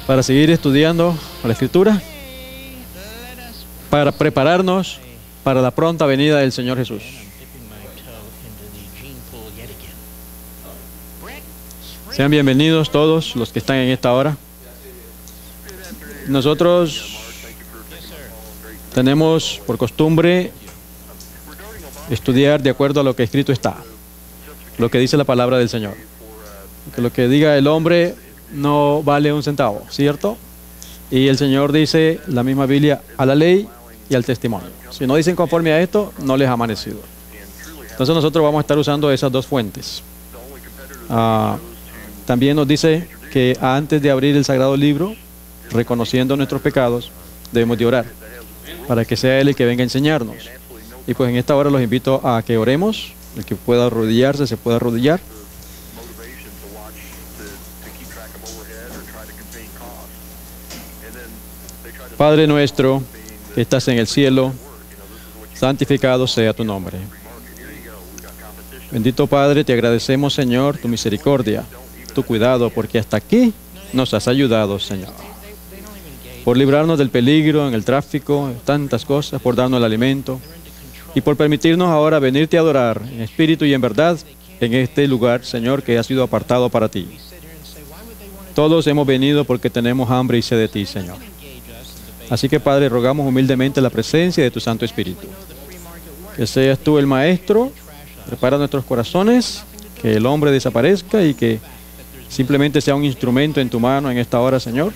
para seguir estudiando la Escritura, para prepararnos para la pronta venida del Señor Jesús. Sean bienvenidos todos los que están en esta hora. Nosotros tenemos por costumbre estudiar de acuerdo a lo que escrito está, lo que dice la palabra del Señor. Que lo que diga el hombre no vale un centavo, ¿cierto? Y el Señor dice, la misma Biblia, a la ley y al testimonio. Si no dicen conforme a esto, no les ha amanecido. Entonces nosotros vamos a estar usando esas dos fuentes. También nos dice que antes de abrir el sagrado libro, reconociendo nuestros pecados, debemos de orar, para que sea Él el que venga a enseñarnos. Y pues en esta hora los invito a que oremos. El que pueda arrodillarse, se pueda arrodillar. Padre nuestro, que estás en el cielo, santificado sea tu nombre. Bendito Padre, te agradecemos, Señor, tu misericordia, tu cuidado, porque hasta aquí nos has ayudado, Señor. Por librarnos del peligro en el tráfico, tantas cosas, por darnos el alimento y por permitirnos ahora venirte a adorar en espíritu y en verdad en este lugar, Señor, que ha sido apartado para ti. Todos hemos venido porque tenemos hambre y sed de ti, Señor. Así que, Padre, rogamos humildemente la presencia de tu Santo Espíritu. Que seas tú el Maestro, prepara nuestros corazones, que el hombre desaparezca y que simplemente sea un instrumento en tu mano en esta hora, Señor.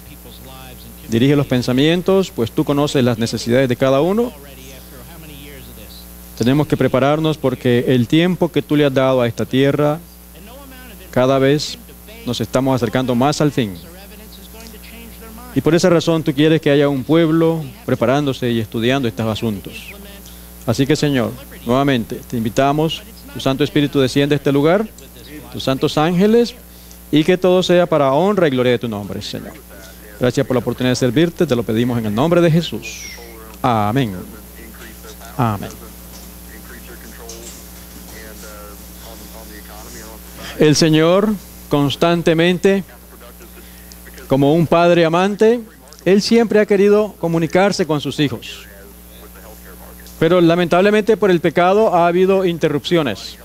Dirige los pensamientos, pues tú conoces las necesidades de cada uno. Tenemos que prepararnos porque el tiempo que tú le has dado a esta tierra, cada vez nos estamos acercando más al fin. Y por esa razón tú quieres que haya un pueblo preparándose y estudiando estos asuntos. Así que, Señor, nuevamente te invitamos, tu Santo Espíritu desciende a este lugar, tus santos ángeles, y que todo sea para honra y gloria de tu nombre, Señor. Gracias por la oportunidad de servirte, te lo pedimos en el nombre de Jesús. Amén. Amén. El Señor constantemente, como un padre amante, Él siempre ha querido comunicarse con sus hijos. Pero lamentablemente por el pecado ha habido interrupciones.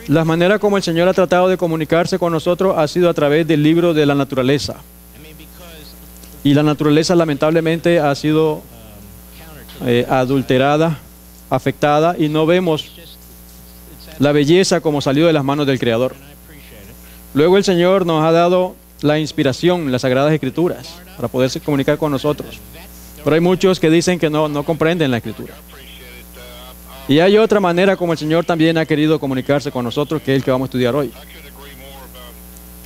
La manera como el Señor ha tratado de comunicarse con nosotros ha sido a través del libro de la naturaleza. Y la naturaleza lamentablemente ha sido adulterada, afectada, y no vemos la belleza como salió de las manos del Creador. Luego el Señor nos ha dado la inspiración, las Sagradas Escrituras, para poderse comunicar con nosotros. Pero hay muchos que dicen que no comprenden la Escritura. Y hay otra manera como el Señor también ha querido comunicarse con nosotros, que es el que vamos a estudiar hoy.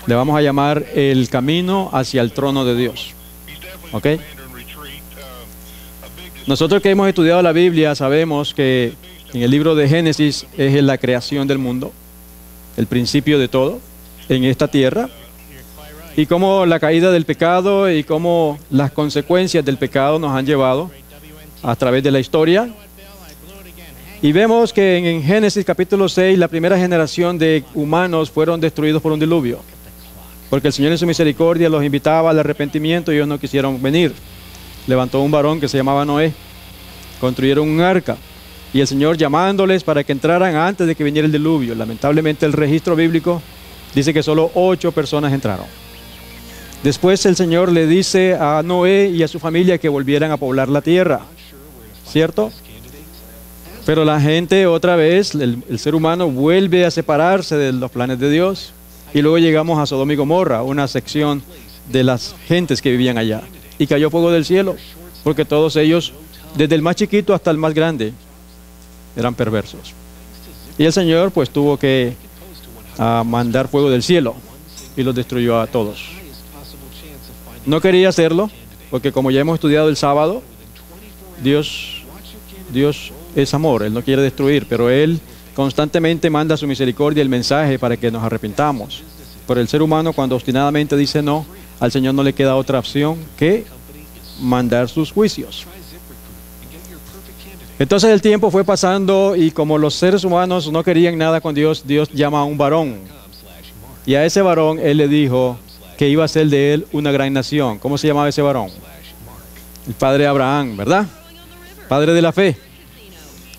Le vamos a llamar el camino hacia el trono de Dios. ¿Ok? Nosotros que hemos estudiado la Biblia sabemos que en el libro de Génesis es la creación del mundo, el principio de todo en esta tierra, y cómo la caída del pecado y cómo las consecuencias del pecado nos han llevado a través de la historia. Y vemos que en Génesis capítulo 6 la primera generación de humanos fueron destruidos por un diluvio, porque el Señor en su misericordia los invitaba al arrepentimiento y ellos no quisieron venir. Levantó un varón que se llamaba Noé, construyeron un arca, y el Señor llamándoles para que entraran antes de que viniera el diluvio. Lamentablemente el registro bíblico dice que solo 8 personas entraron. Después el Señor le dice a Noé y a su familia que volvieran a poblar la tierra, ¿cierto? Pero la gente otra vez, el ser humano vuelve a separarse de los planes de Dios, y luego llegamos a Sodoma y Gomorra, una sección de las gentes que vivían allá, y cayó fuego del cielo, porque todos ellos, desde el más chiquito hasta el más grande, eran perversos. Y el Señor pues tuvo que mandar fuego del cielo y los destruyó a todos. No quería hacerlo, porque como ya hemos estudiado el sábado, Dios es amor, Él no quiere destruir, pero Él constantemente manda su misericordia, el mensaje para que nos arrepentamos. Pero el ser humano, cuando obstinadamente dice no, al Señor no le queda otra opción que mandar sus juicios. Entonces el tiempo fue pasando, y como los seres humanos no querían nada con Dios, Dios llama a un varón. Y a ese varón Él le dijo, que iba a ser de él una gran nación. ¿Cómo se llamaba ese varón? El padre Abraham, ¿verdad? Padre de la fe.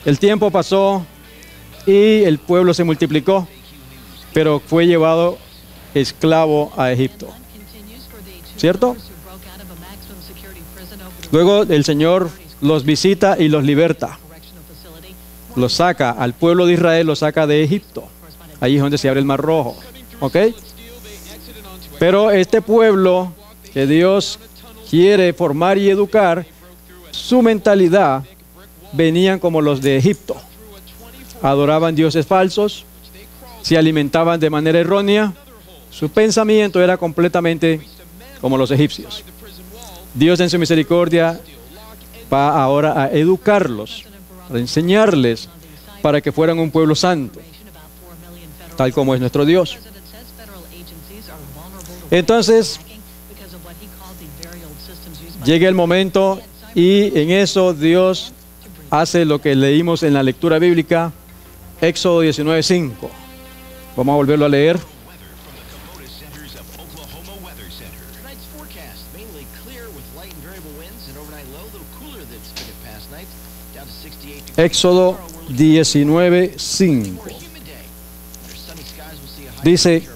El tiempo pasó y el pueblo se multiplicó, pero fue llevado esclavo a Egipto. ¿Cierto? Luego el Señor los visita y los liberta. Los saca, al pueblo de Israel los saca de Egipto. Ahí es donde se abre el Mar Rojo. ¿Ok? Pero este pueblo que Dios quiere formar y educar, su mentalidad venían como los de Egipto. Adoraban dioses falsos, se alimentaban de manera errónea. Su pensamiento era completamente como los egipcios. Dios en su misericordia va ahora a educarlos, a enseñarles para que fueran un pueblo santo, tal como es nuestro Dios. Entonces, llega el momento y en eso Dios hace lo que leímos en la lectura bíblica, Éxodo 19:5. Vamos a volverlo a leer. Éxodo 19:5. Dice: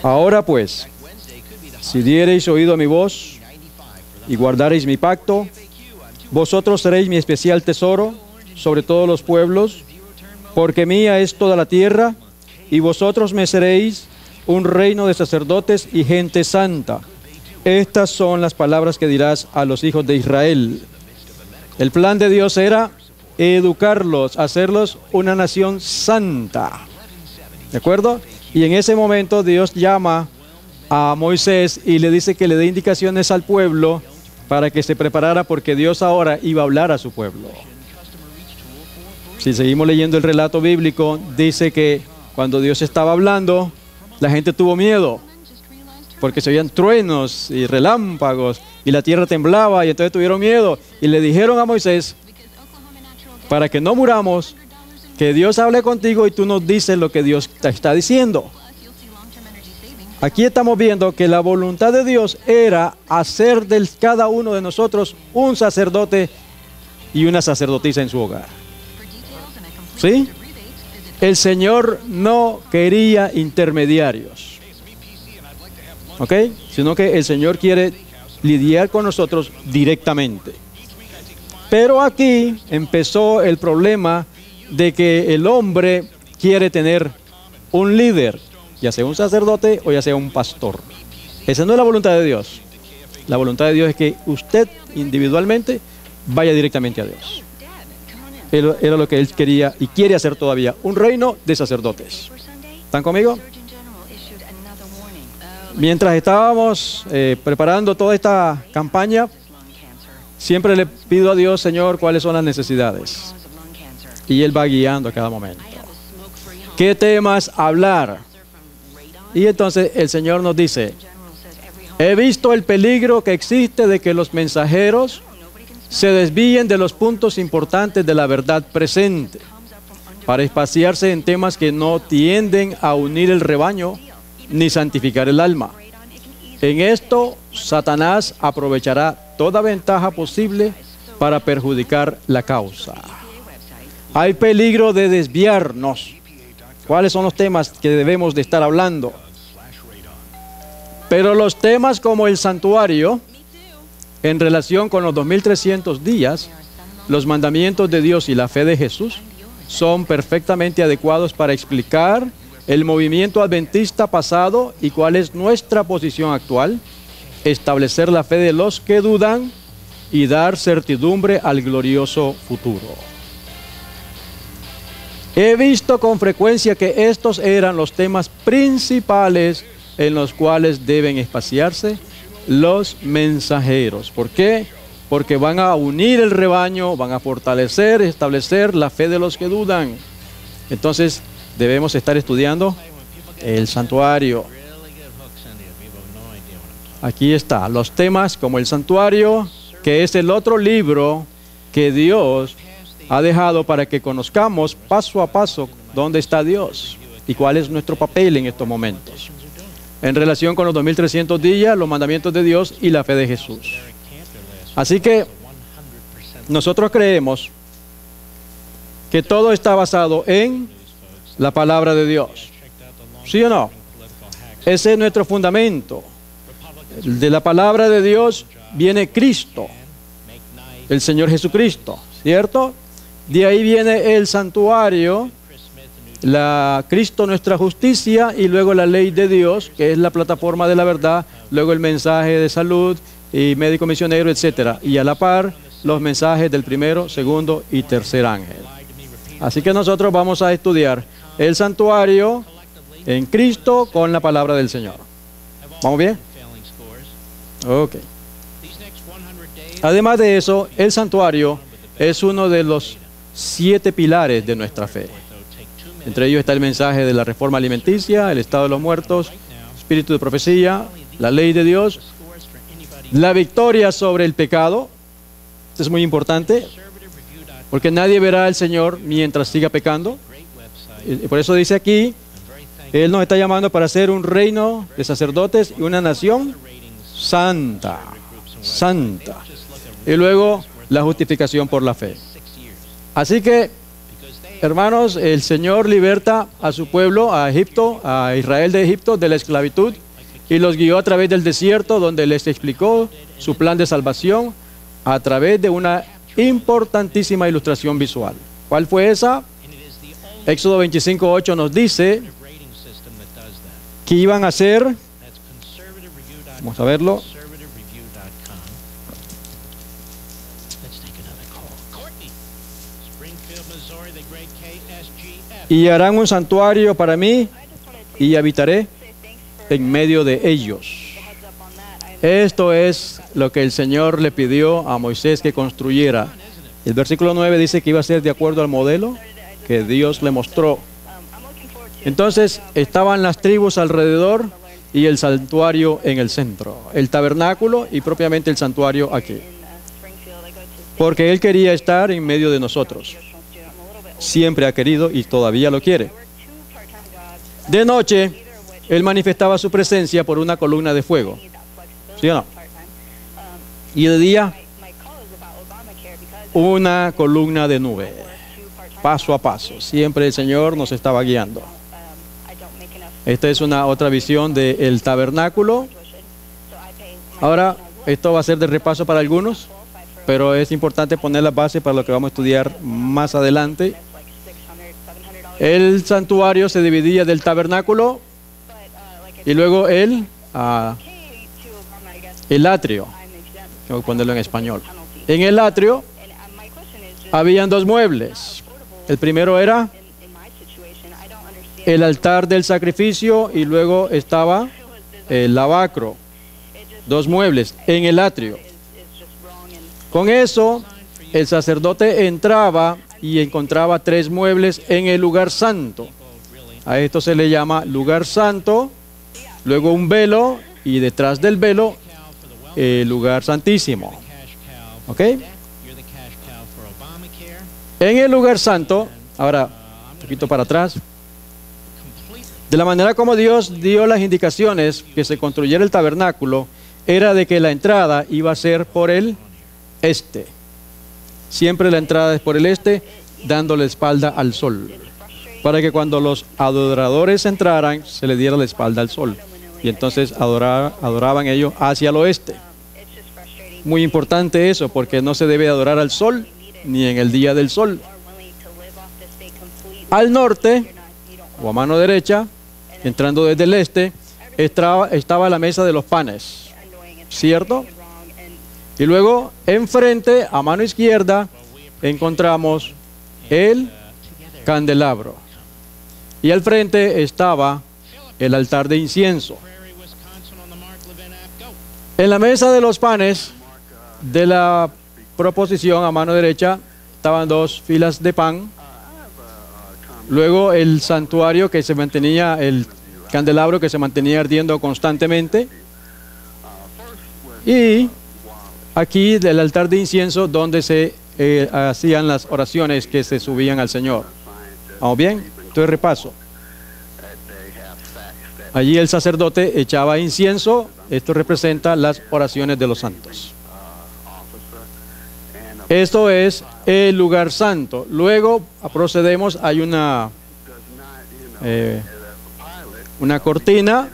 ahora pues, si diereis oído a mi voz y guardareis mi pacto, vosotros seréis mi especial tesoro sobre todos los pueblos, porque mía es toda la tierra, y vosotros me seréis un reino de sacerdotes y gente santa. Estas son las palabras que dirás a los hijos de Israel. El plan de Dios era educarlos, hacerlos una nación santa. ¿De acuerdo? Y en ese momento Dios llama a Moisés y le dice que le dé indicaciones al pueblo para que se preparara, porque Dios ahora iba a hablar a su pueblo. Si seguimos leyendo el relato bíblico, dice que cuando Dios estaba hablando, la gente tuvo miedo, porque se oían truenos y relámpagos y la tierra temblaba, y entonces tuvieron miedo y le dijeron a Moisés: para que no muramos, que Dios hable contigo y tú nos dices lo que Dios te está diciendo. Aquí estamos viendo que la voluntad de Dios era hacer de cada uno de nosotros un sacerdote y una sacerdotisa en su hogar. ¿Sí? El Señor no quería intermediarios, ¿ok? Sino que el Señor quiere lidiar con nosotros directamente. Pero aquí empezó el problema de que el hombre quiere tener un líder, ya sea un sacerdote o ya sea un pastor. Esa no es la voluntad de Dios. La voluntad de Dios es que usted individualmente vaya directamente a Dios. Era lo que él quería y quiere hacer todavía, un reino de sacerdotes. ¿Están conmigo? Mientras estábamos preparando toda esta campaña, siempre le pido a Dios: Señor, ¿cuáles son las necesidades? Y Él va guiando a cada momento. ¿Qué temas hablar? Y entonces el Señor nos dice: he visto el peligro que existe de que los mensajeros se desvíen de los puntos importantes de la verdad presente para espaciarse en temas que no tienden a unir el rebaño ni santificar el alma. En esto, Satanás aprovechará toda ventaja posible para perjudicar la causa. Hay peligro de desviarnos. ¿Cuáles son los temas que debemos de estar hablando? Pero los temas como el santuario, en relación con los 2300 días, los mandamientos de Dios y la fe de Jesús, son perfectamente adecuados para explicar el movimiento adventista pasado y cuál es nuestra posición actual, establecer la fe de los que dudan y dar certidumbre al glorioso futuro. He visto con frecuencia que estos eran los temas principales en los cuales deben espaciarse los mensajeros. ¿Por qué? Porque van a unir el rebaño, van a fortalecer, establecer la fe de los que dudan. Entonces debemos estar estudiando el santuario. Aquí está, los temas como el santuario, que es el otro libro que Dios ha dejado para que conozcamos paso a paso dónde está Dios y cuál es nuestro papel en estos momentos. en relación con los 2300 días, los mandamientos de Dios y la fe de Jesús. Así que nosotros creemos que todo está basado en la palabra de Dios. ¿Sí o no? Ese es nuestro fundamento. De la palabra de Dios viene Cristo, el Señor Jesucristo, ¿cierto? De ahí viene el santuario, Cristo nuestra justicia, y luego la ley de Dios, que es la plataforma de la verdad, luego el mensaje de salud y médico misionero, etcétera, y a la par los mensajes del primero, segundo y tercer ángel. Así que nosotros vamos a estudiar el santuario en Cristo con la palabra del Señor. ¿Vamos bien? Ok. Además de eso, el santuario es uno de los 7 pilares de nuestra fe. Entre ellos está el mensaje de la reforma alimenticia, el estado de los muertos, espíritu de profecía, la ley de Dios, la victoria sobre el pecado. Esto es muy importante, porque nadie verá al Señor mientras siga pecando. Y por eso dice aquí, Él nos está llamando para ser un reino de sacerdotes y una nación santa, santa. Y luego la justificación por la fe. Así que, hermanos, el Señor liberta a su pueblo, a Egipto, a Israel de Egipto, de la esclavitud, y los guió a través del desierto, donde les explicó su plan de salvación a través de una importantísima ilustración visual. ¿Cuál fue esa? Éxodo 25:8 nos dice que iban a hacer, vamos a verlo, y harán un santuario para mí y habitaré en medio de ellos. Esto es lo que el Señor le pidió a Moisés que construyera. El versículo 9 dice que iba a ser de acuerdo al modelo que Dios le mostró. Entonces estaban las tribus alrededor y el santuario en el centro, el tabernáculo y propiamente el santuario aquí. Porque Él quería estar en medio de nosotros. Siempre ha querido y todavía lo quiere. De noche, Él manifestaba su presencia por una columna de fuego. ¿Sí o no? Y de día, una columna de nube. Paso a paso. Siempre el Señor nos estaba guiando. Esta es una otra visión del tabernáculo. Ahora, esto va a ser de repaso para algunos, pero es importante poner la base para lo que vamos a estudiar más adelante. El santuario se dividía del tabernáculo y luego el atrio. Tengo que ponerlo en español. En el atrio habían 2 muebles. El primero era el altar del sacrificio y luego estaba el lavacro. 2 muebles en el atrio. Con eso, el sacerdote entraba y encontraba 3 muebles en el lugar santo. A esto se le llama lugar santo, luego un velo y detrás del velo el lugar santísimo. ¿Ok? En el lugar santo, ahora un poquito para atrás, de la manera como Dios dio las indicaciones que se construyera el tabernáculo, era de que la entrada iba a ser por el este. Siempre la entrada es por el este, dándole espalda al sol, para que cuando los adoradores entraran, se le diera la espalda al sol, y entonces adoraban ellos hacia el oeste. Muy importante eso, porque no se debe adorar al sol, ni en el día del sol. Al norte, o a mano derecha, entrando desde el este, estaba la mesa de los panes, ¿cierto? Y luego, enfrente, a mano izquierda, encontramos el candelabro. Y al frente estaba el altar de incienso. En la mesa de los panes, de la proposición a mano derecha, estaban 2 filas de pan. Luego el santuario que se mantenía, el candelabro que se mantenía ardiendo constantemente. Y aquí del altar de incienso donde se hacían las oraciones que se subían al Señor. ¿Vamos bien? Entonces repaso. Allí el sacerdote echaba incienso. Esto representa las oraciones de los santos. Esto es el lugar santo. Luego procedemos, hay una cortina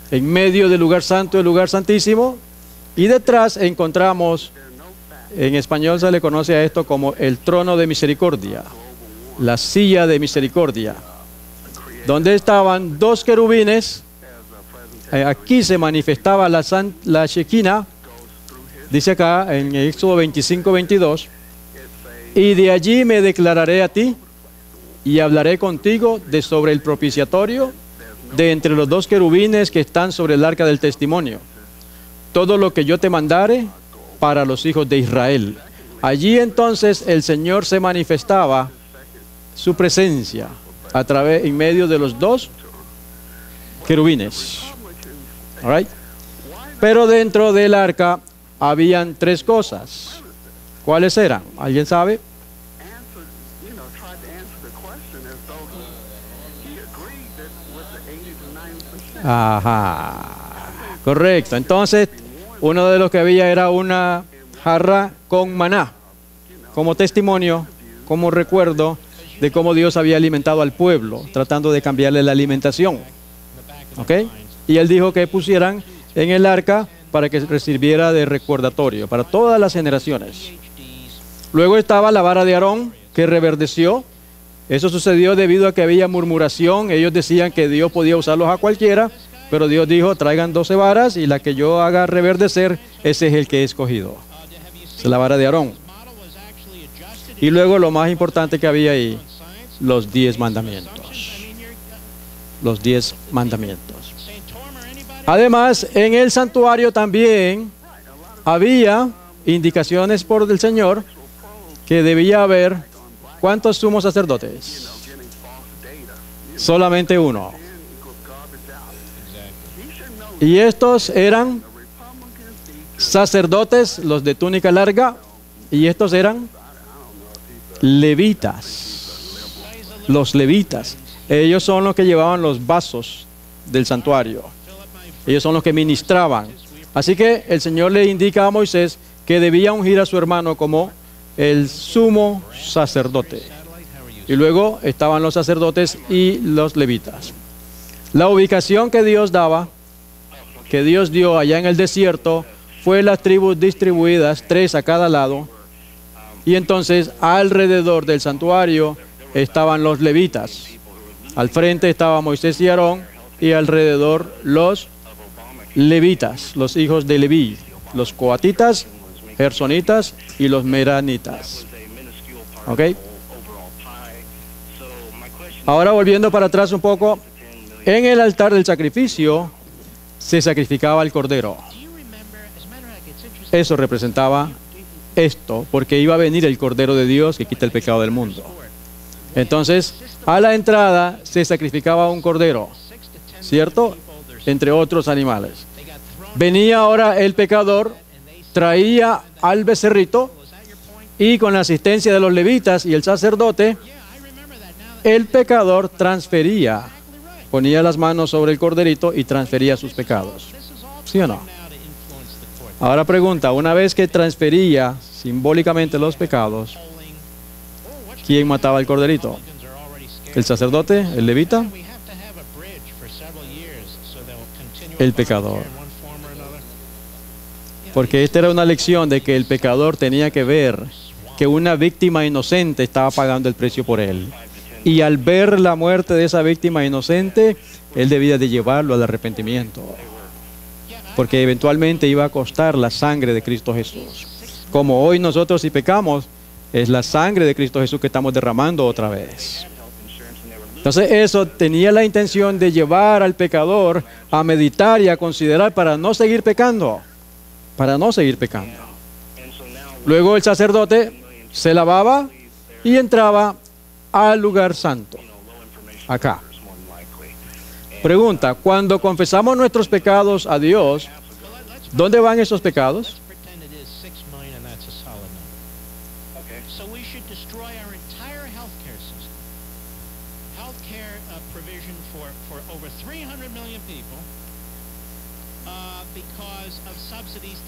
en medio del lugar santo, el lugar santísimo, y detrás encontramos, en español se le conoce a esto como el trono de misericordia, la silla de misericordia, donde estaban dos querubines. Aquí se manifestaba la Shekinah, dice acá en Éxodo 25:22, y de allí me declararé a ti y hablaré contigo de sobre el propiciatorio de entre los dos querubines que están sobre el arca del testimonio, todo lo que yo te mandare para los hijos de Israel. Allí entonces el Señor se manifestaba su presencia a través, en medio de los dos querubines. All right. Pero dentro del arca habían tres cosas. ¿Cuáles eran? ¿Alguien sabe? Ajá. Correcto. Entonces, uno de los que había era una jarra con maná, como testimonio, como recuerdo de cómo Dios había alimentado al pueblo, tratando de cambiarle la alimentación. ¿Ok? Y él dijo que pusieran en el arca para que sirviera de recordatorio para todas las generaciones. Luego estaba la vara de Aarón, que reverdeció. Eso sucedió debido a que había murmuración. Ellos decían que Dios podía usarlos a cualquiera, pero Dios dijo, traigan 12 varas y la que yo haga reverdecer, ese es el que he escogido. Es la vara de Aarón. Y luego lo más importante que había ahí, los 10 mandamientos. Los 10 mandamientos. Además, en el santuario también había indicaciones por el Señor que debía haber, ¿cuántos sumos sacerdotes? Solamente uno. Y estos eran sacerdotes, los de túnica larga, y estos eran levitas. Los levitas. Ellos son los que llevaban los vasos del santuario. Ellos son los que ministraban. Así que el Señor le indica a Moisés que debía ungir a su hermano como el sumo sacerdote. Y luego estaban los sacerdotes y los levitas. La ubicación que Dios daba, que Dios dio allá en el desierto, fue las tribus distribuidas, 3 a cada lado. Y entonces alrededor del santuario estaban los levitas. Al frente estaba Moisés y Aarón, y alrededor los levitas, los hijos de Leví, los coatitas, gersonitas y los meranitas. ¿Ok? Ahora volviendo para atrás un poco, en el altar del sacrificio se sacrificaba el cordero. Eso representaba esto, porque iba a venir el Cordero de Dios que quita el pecado del mundo. Entonces, a la entrada se sacrificaba un cordero, ¿cierto? Entre otros animales. Venía ahora el pecador, traía al becerrito y con la asistencia de los levitas y el sacerdote, el pecador transfería, ponía las manos sobre el corderito y transfería sus pecados. ¿Sí o no? Ahora pregunta, una vez que transfería simbólicamente los pecados, ¿quién mataba al corderito? ¿El sacerdote? ¿El levita? El pecador. Porque esta era una lección de que el pecador tenía que ver que una víctima inocente estaba pagando el precio por él. Y al ver la muerte de esa víctima inocente, él debía de llevarlo al arrepentimiento. Porque eventualmente iba a costar la sangre de Cristo Jesús. Como hoy nosotros si pecamos, es la sangre de Cristo Jesús que estamos derramando otra vez. Entonces eso tenía la intención de llevar al pecador a meditar y a considerar para no seguir pecando. Para no seguir pecando. Luego el sacerdote se lavaba y entraba al lugar santo. Acá. Pregunta, cuando confesamos nuestros pecados a Dios, ¿dónde van esos pecados?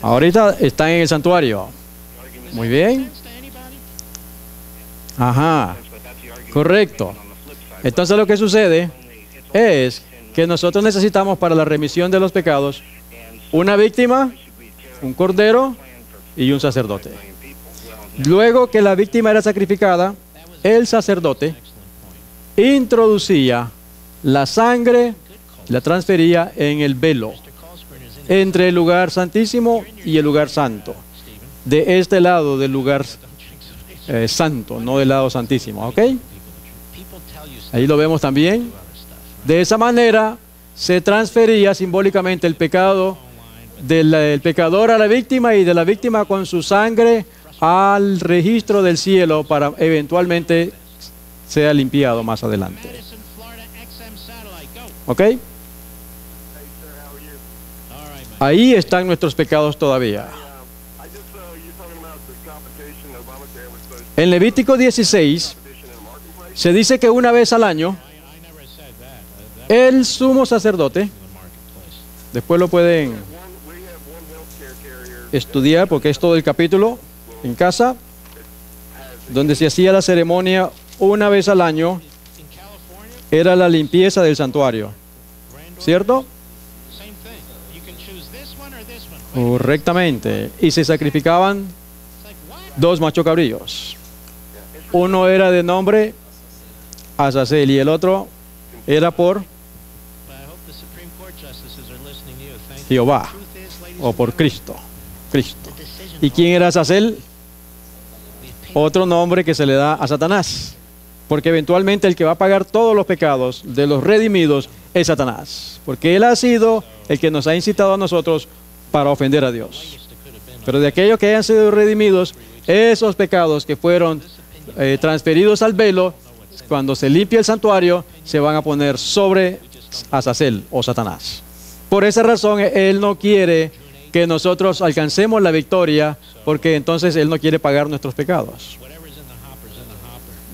Ahorita están en el santuario. Muy bien. Ajá. Correcto. Entonces lo que sucede es que nosotros necesitamos para la remisión de los pecados una víctima, un cordero y un sacerdote. Luego que la víctima era sacrificada, el sacerdote introducía la sangre, la transfería en el velo entre el lugar santísimo y el lugar santo. De este lado del lugar santo, no del lado santísimo, ¿ok? Ahí lo vemos también. De esa manera se transfería simbólicamente el pecado del pecador a la víctima y de la víctima con su sangre al registro del cielo para eventualmente sea limpiado más adelante. ¿Ok? Ahí están nuestros pecados todavía. En Levítico 16 se dice que una vez al año el sumo sacerdote, después lo pueden estudiar porque es todo el capítulo en casa, donde se hacía la ceremonia una vez al año, era la limpieza del santuario, ¿cierto? Correctamente. Y se sacrificaban 2 machos cabríos. Uno era de nombre Azazel y el otro era por Jehová o por Cristo. ¿Y quién era Azazel? Otro nombre que se le da a Satanás, porque eventualmente el que va a pagar todos los pecados de los redimidos es Satanás, porque él ha sido el que nos ha incitado a nosotros para ofender a Dios. Pero de aquellos que hayan sido redimidos, esos pecados que fueron transferidos al velo, cuando se limpia el santuario, se van a poner sobre Azazel o Satanás. Por esa razón, él no quiere que nosotros alcancemos la victoria, porque entonces él no quiere pagar nuestros pecados.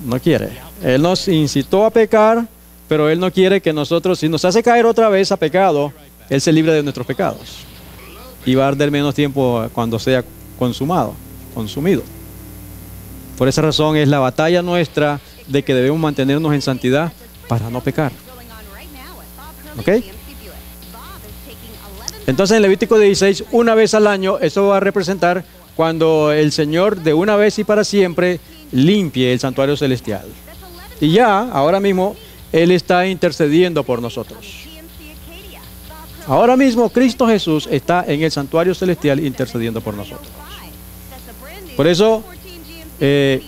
No quiere. Él nos incitó a pecar, pero él no quiere que nosotros, si nos hace caer otra vez a pecado, él se libre de nuestros pecados. Y va a arder menos tiempo cuando sea consumido. Por esa razón es la batalla nuestra de que debemos mantenernos en santidad para no pecar. ¿Ok? Entonces en Levítico 16, una vez al año, eso va a representar cuando el Señor de una vez y para siempre limpie el santuario celestial. Y ya, ahora mismo, Él está intercediendo por nosotros. Ahora mismo Cristo Jesús está en el santuario celestial intercediendo por nosotros. Por eso, el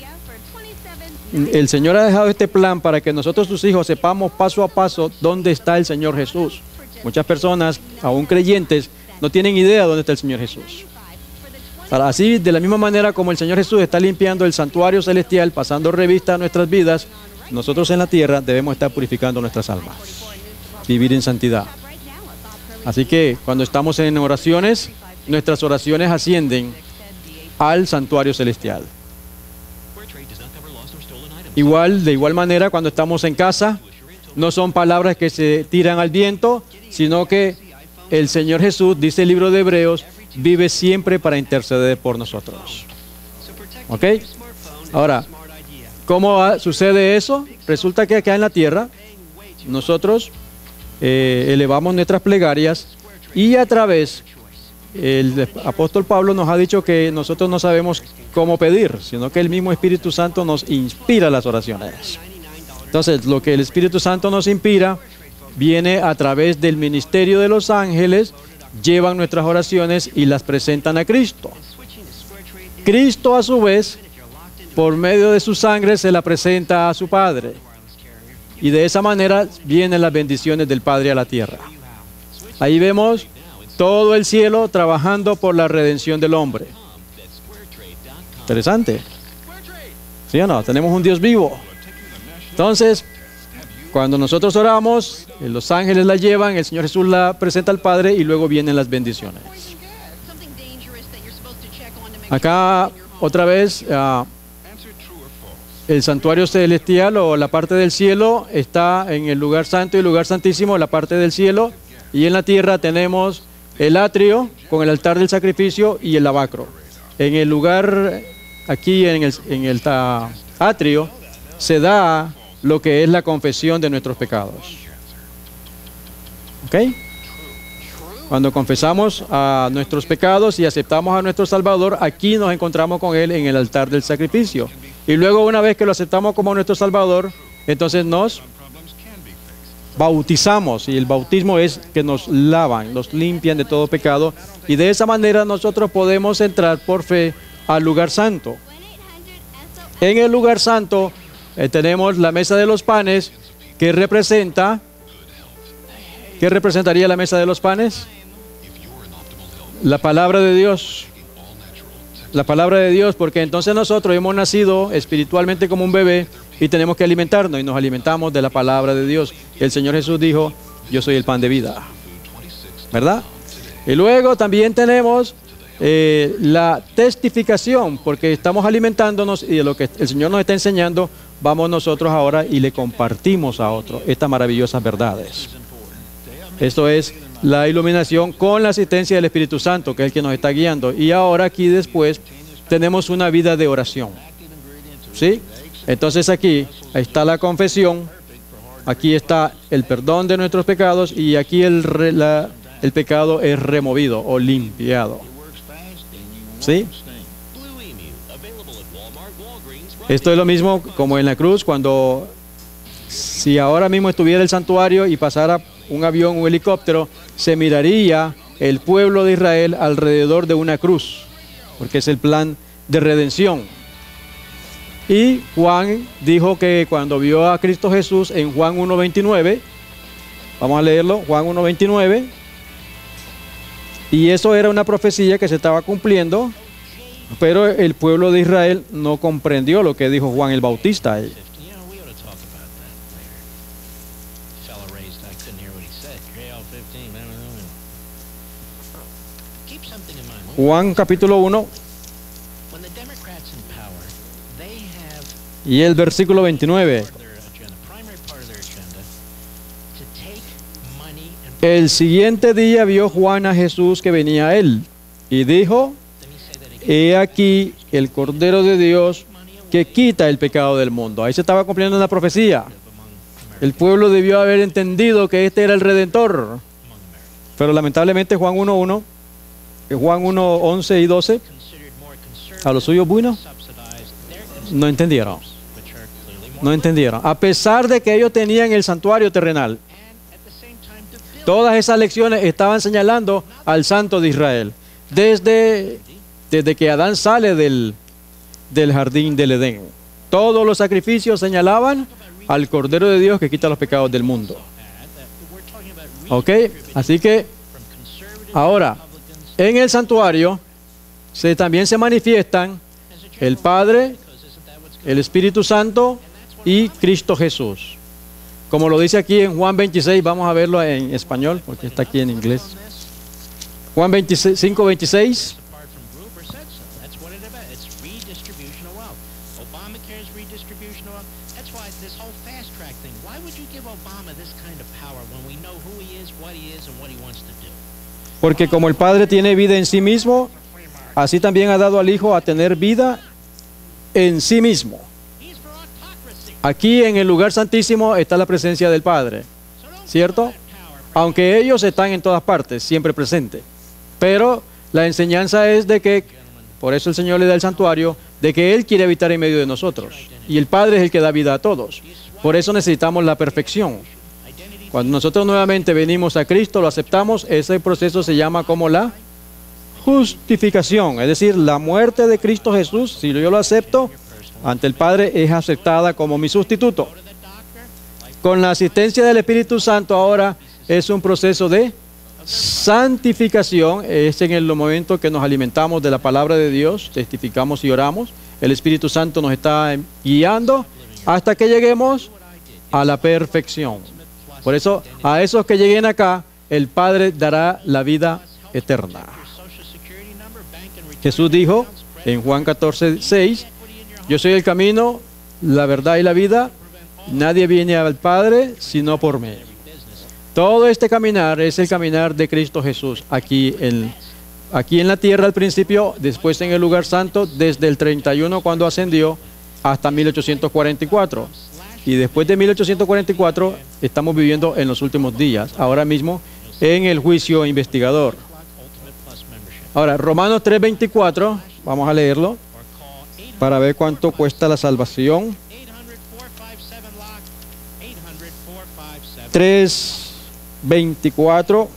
Señor ha dejado este plan para que nosotros, sus hijos, sepamos paso a paso dónde está el Señor Jesús. Muchas personas, aún creyentes, no tienen idea dónde está el Señor Jesús. Así, de la misma manera como el Señor Jesús está limpiando el santuario celestial, pasando revista a nuestras vidas, nosotros en la tierra debemos estar purificando nuestras almas, vivir en santidad. Así que cuando estamos en oraciones, nuestras oraciones ascienden al santuario celestial. De igual manera, cuando estamos en casa, no son palabras que se tiran al viento, sino que el Señor Jesús, dice el libro de Hebreos, vive siempre para interceder por nosotros. ¿Ok? Ahora, ¿cómo sucede eso? Resulta que acá en la tierra, nosotros elevamos nuestras plegarias y a través, el apóstol Pablo nos ha dicho que nosotros no sabemos cómo pedir, sino que el mismo Espíritu Santo nos inspira las oraciones. Entonces, lo que el Espíritu Santo nos inspira viene a través del ministerio de los ángeles, llevan nuestras oraciones y las presentan a Cristo. Cristo, a su vez, por medio de su sangre, se la presenta a su Padre. Y de esa manera vienen las bendiciones del Padre a la tierra. Ahí vemos todo el cielo trabajando por la redención del hombre. Interesante. ¿Sí o no? Tenemos un Dios vivo. Entonces, cuando nosotros oramos, los ángeles la llevan, el Señor Jesús la presenta al Padre y luego vienen las bendiciones. Acá, otra vez, el santuario celestial o la parte del cielo está en el lugar santo y el lugar santísimo, la parte del cielo, y en la tierra tenemos el atrio con el altar del sacrificio y el lavacro. En el lugar, aquí en el atrio, se da lo que es la confesión de nuestros pecados. ¿Ok? Cuando confesamos a nuestros pecados y aceptamos a nuestro Salvador, aquí nos encontramos con Él en el altar del sacrificio. Y luego, una vez que lo aceptamos como nuestro Salvador, entonces nos bautizamos, y el bautismo es que nos lavan, nos limpian de todo pecado, y de esa manera nosotros podemos entrar por fe al lugar santo. En el lugar santo tenemos la mesa de los panes, que representa, ¿qué representaría la mesa de los panes? La palabra de Dios. La palabra de Dios, porque entonces nosotros hemos nacido espiritualmente como un bebé y tenemos que alimentarnos, y nos alimentamos de la palabra de Dios. El Señor Jesús dijo: yo soy el pan de vida, ¿verdad? Y luego también tenemos la testificación, porque estamos alimentándonos, y de lo que el Señor nos está enseñando, vamos nosotros ahora y le compartimos a otros estas maravillosas verdades. Esto es la iluminación con la asistencia del Espíritu Santo, que es el que nos está guiando. Y ahora aquí después tenemos una vida de oración, ¿sí? Entonces aquí está la confesión, aquí está el perdón de nuestros pecados, y aquí el pecado es removido o limpiado, ¿sí? Esto es lo mismo como en la cruz, cuando si ahora mismo estuviera el santuario y pasara un avión, un helicóptero, se miraría el pueblo de Israel alrededor de una cruz, porque es el plan de redención. Y Juan dijo que cuando vio a Cristo Jesús en Juan 1:29, vamos a leerlo, Juan 1:29, y eso era una profecía que se estaba cumpliendo, pero el pueblo de Israel no comprendió lo que dijo Juan el Bautista ahí. Juan capítulo 1 y el versículo 29. El siguiente día vio Juan a Jesús que venía a él y dijo: he aquí el Cordero de Dios que quita el pecado del mundo. Ahí se estaba cumpliendo una profecía. El pueblo debió haber entendido que este era el Redentor, pero lamentablemente Juan 1:1, Juan 1:11 y 12, a los suyos buenos no entendieron. No entendieron. A pesar de que ellos tenían el santuario terrenal, todas esas lecciones estaban señalando al Santo de Israel. Desde que Adán sale del jardín del Edén, todos los sacrificios señalaban al Cordero de Dios que quita los pecados del mundo. ¿Ok? Así que ahora, en el santuario también se manifiestan el Padre, el Espíritu Santo y Cristo Jesús. Como lo dice aquí en Juan 26, vamos a verlo en español porque está aquí en inglés. Juan 5:26. Porque como el Padre tiene vida en sí mismo, así también ha dado al Hijo a tener vida en sí mismo. Aquí en el lugar santísimo está la presencia del Padre, ¿cierto? Aunque ellos están en todas partes, siempre presentes. Pero la enseñanza es de que, por eso el Señor le da el santuario, de que Él quiere habitar en medio de nosotros. Y el Padre es el que da vida a todos. Por eso necesitamos la perfección. Cuando nosotros nuevamente venimos a Cristo, lo aceptamos, ese proceso se llama como la justificación. Es decir, la muerte de Cristo Jesús, si yo lo acepto, ante el Padre es aceptada como mi sustituto. Con la asistencia del Espíritu Santo ahora es un proceso de santificación. Es en el momento que nos alimentamos de la palabra de Dios, testificamos y oramos. El Espíritu Santo nos está guiando hasta que lleguemos a la perfección. Por eso, a esos que lleguen acá, el Padre dará la vida eterna. Jesús dijo en Juan 14:6, yo soy el camino, la verdad y la vida, nadie viene al Padre sino por mí. Todo este caminar es el caminar de Cristo Jesús, aquí en la tierra al principio, después en el lugar santo, desde el 31 cuando ascendió hasta 1844. Y después de 1844 estamos viviendo en los últimos días, ahora mismo en el juicio investigador. Ahora, Romanos 3:24, vamos a leerlo para ver cuánto cuesta la salvación. 3:24.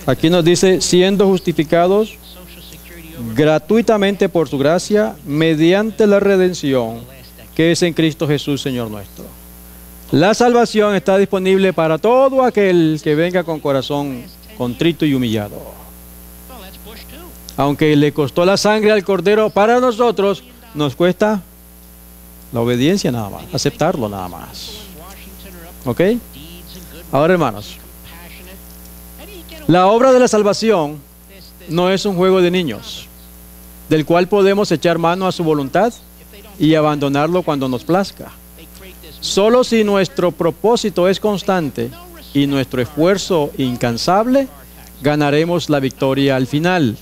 Aquí nos dice, siendo justificados gratuitamente por su gracia, mediante la redención que es en Cristo Jesús, Señor nuestro. La salvación está disponible para todo aquel que venga con corazón contrito y humillado. Aunque le costó la sangre al Cordero, para nosotros nos cuesta la obediencia nada más, aceptarlo nada más. ¿Ok? Ahora, hermanos, la obra de la salvación no es un juego de niños, del cual podemos echar mano a su voluntad y abandonarlo cuando nos plazca. Solo si nuestro propósito es constante y nuestro esfuerzo incansable, ganaremos la victoria al final.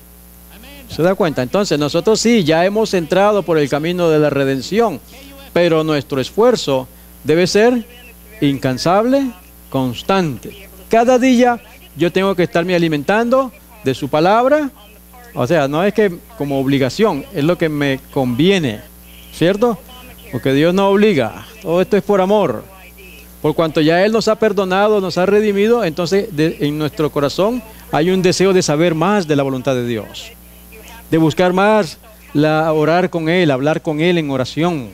¿Se da cuenta? Entonces nosotros sí, ya hemos entrado por el camino de la redención, pero nuestro esfuerzo debe ser incansable, constante. Cada día yo tengo que estarme alimentando de su palabra, o sea, no es que como obligación, es lo que me conviene, ¿cierto? Porque Dios no obliga, todo esto es por amor. Por cuanto ya Él nos ha perdonado, nos ha redimido, entonces en nuestro corazón hay un deseo de saber más de la voluntad de Dios, de buscar más, orar con Él, hablar con Él en oración,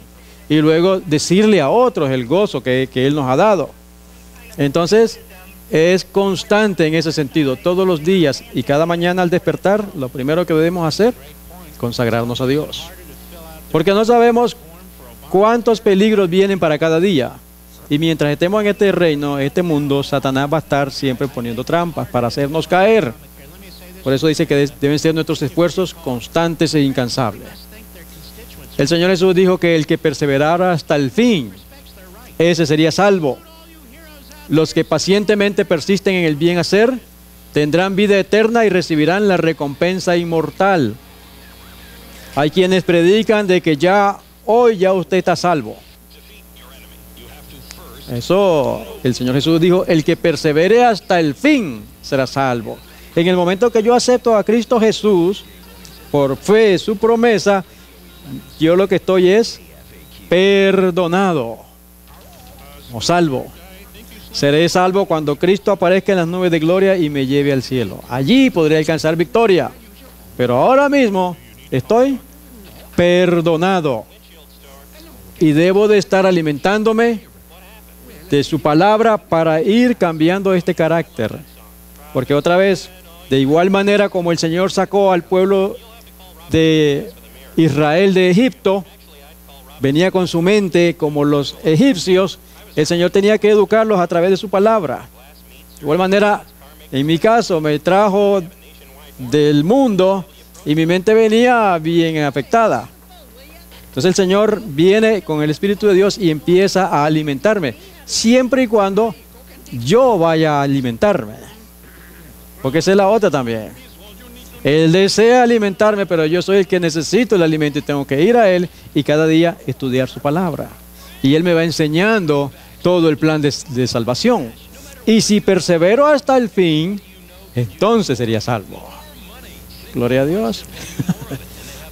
y luego decirle a otros el gozo que Él nos ha dado. Entonces, es constante en ese sentido, todos los días y cada mañana al despertar, lo primero que debemos hacer, consagrarnos a Dios. Porque no sabemos cuántos peligros vienen para cada día. Y mientras estemos en este reino, este mundo, Satanás va a estar siempre poniendo trampas para hacernos caer. Por eso dice que deben ser nuestros esfuerzos constantes e incansables. El Señor Jesús dijo que el que perseverara hasta el fin, ese sería salvo. Los que pacientemente persisten en el bien hacer, tendrán vida eterna y recibirán la recompensa inmortal. Hay quienes predican de que hoy ya usted está salvo. Eso, el Señor Jesús dijo, el que persevere hasta el fin será salvo. En el momento que yo acepto a Cristo Jesús, por fe, su promesa, yo lo que estoy es perdonado o salvo. Seré salvo cuando Cristo aparezca en las nubes de gloria y me lleve al cielo. Allí podré alcanzar victoria. Pero ahora mismo estoy perdonado. Y debo de estar alimentándome de su palabra para ir cambiando este carácter. Porque otra vez, de igual manera como el Señor sacó al pueblo de Israel de Egipto, venía con su mente como los egipcios, el Señor tenía que educarlos a través de su palabra. De igual manera, en mi caso, me trajo del mundo y mi mente venía bien afectada. Entonces el Señor viene con el Espíritu de Dios y empieza a alimentarme, siempre y cuando yo vaya a alimentarme. Porque esa es la otra también. Él desea alimentarme, pero yo soy el que necesito el alimento y tengo que ir a Él y cada día estudiar su palabra. Y Él me va enseñando todo el plan de salvación. Y si persevero hasta el fin, entonces sería salvo. Gloria a Dios.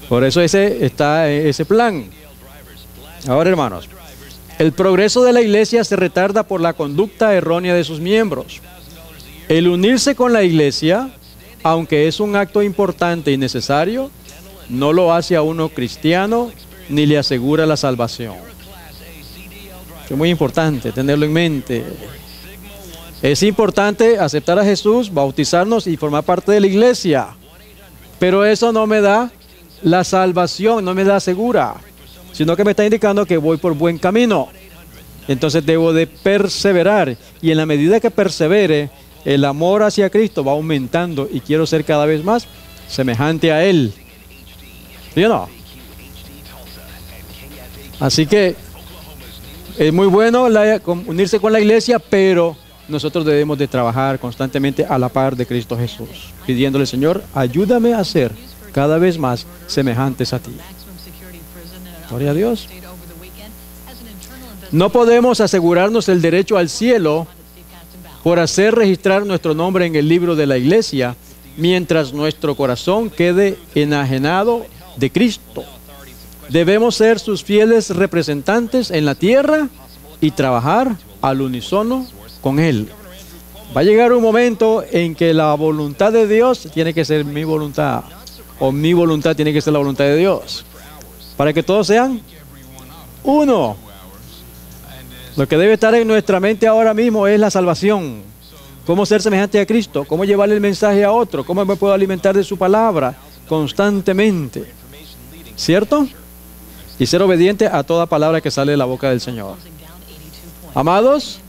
Por eso está ese plan. Ahora, hermanos, el progreso de la iglesia se retarda por la conducta errónea de sus miembros. El unirse con la iglesia, aunque es un acto importante y necesario, no lo hace a uno cristiano ni le asegura la salvación. Es muy importante tenerlo en mente. Es importante aceptar a Jesús, bautizarnos y formar parte de la iglesia. Pero eso no me da la salvación, no me da segura, sino que me está indicando que voy por buen camino. Entonces debo de perseverar. Y en la medida que persevere, el amor hacia Cristo va aumentando y quiero ser cada vez más semejante a Él. ¿Sí o no? Así que es muy bueno unirse con la iglesia, pero nosotros debemos de trabajar constantemente a la par de Cristo Jesús, pidiéndole, Señor, ayúdame a ser cada vez más semejantes a ti. Gloria a Dios. No podemos asegurarnos el derecho al cielo por hacer registrar nuestro nombre en el libro de la iglesia, mientras nuestro corazón quede enajenado de Cristo. Debemos ser sus fieles representantes en la tierra y trabajar al unísono con Él. Va a llegar un momento en que la voluntad de Dios tiene que ser mi voluntad, o mi voluntad tiene que ser la voluntad de Dios, para que todos sean uno. Lo que debe estar en nuestra mente ahora mismo es la salvación. Cómo ser semejante a Cristo, cómo llevarle el mensaje a otro, cómo me puedo alimentar de su palabra constantemente. ¿Cierto? Y ser obediente a toda palabra que sale de la boca del Señor. Amados,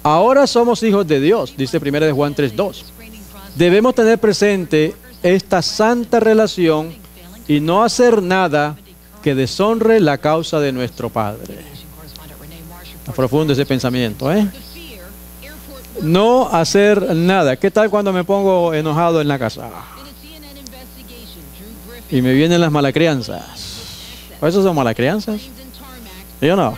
ahora somos hijos de Dios, dice 1 de Juan 3:2. Debemos tener presente esta santa relación y no hacer nada que deshonre la causa de nuestro Padre. Está profundo ese pensamiento, ¿eh? No hacer nada. ¿Qué tal cuando me pongo enojado en la casa? Y me vienen las malacrianzas. ¿Eso son malacrianzas? ¿Yo no?